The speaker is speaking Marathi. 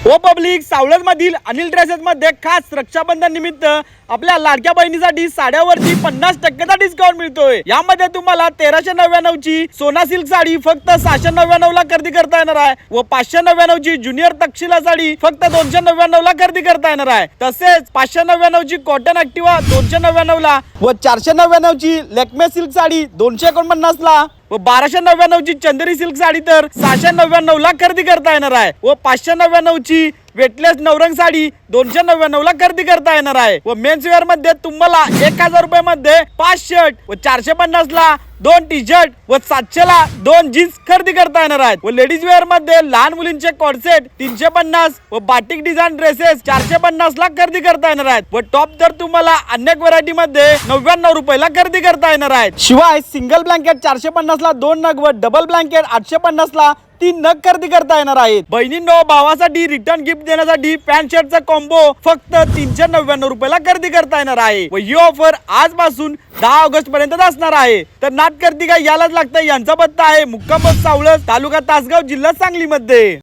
ओ पब्लिक, सावळज मधील अनिल ड्रेसेस मध्ये खास रक्षाबंधन निमित्त आपल्या लाडक्या बहिणीसाठी साड्यावरती 50% डिस्काउंट मिळतोय। यामध्ये तुम्हाला 1399 ची सोना सिल्क साडी फक्त 699 ला खरेदी करता येणार आहे व 599 ची ज्युनियर तक्षशिला साडी फक्त 299 ला खरेदी करता येणार आहे। तसेच 599 ची कॉटन ऍक्टिवा 299 ला व 499 ची लॅक्मे सिल्क साडी 249 ला व 1299 ची चंदेरी सिल्क साडी तर 699 ला खरेदी करता येणार आहे व 599 ची वेटलेस नवरंग साडी 299 ला खरेदी करता येणार आहे व मेन्स वेअर मध्ये तुम्हाला 1000 रुपये मध्ये 5 शर्ट व 450 ला 2 टी शर्ट व 700 ला 2 जीन्स खरेदी करता येणार आहेत व लेडीज वेअर मध्ये लहान मुलींचे कॉर्सेट 350 व बाटिक डिझाइन ड्रेसेस 450 ला खरेदी करता येणार आहेत व टॉप तर तुम्हाला अनेक व्हरायटी मध्ये 99 रुपयाला खरेदी करता येणार आहेत। शिवाय सिंगल ब्लँकेट 450 ला 2 नग व डबल ब्लँकेट 850 ला 3 नग खरेदी करता येणार आहेत। बहिणींनो, भावासाठी रिटर्न गिफ्ट देण्यासाठी पॅन्ट शर्टचा कॉम्बो फक्त 399 रुपयाला खरेदी करता येणार आहे व ही ऑफर आजपासून 10 ऑगस्ट पर्यंत असणार आहे। तर नाटकर्ती का यालाच लागतं। यांचा पत्ता आहे मुक्काम सावळज, तालुका तासगाव, जिल्हा सांगली मध्ये।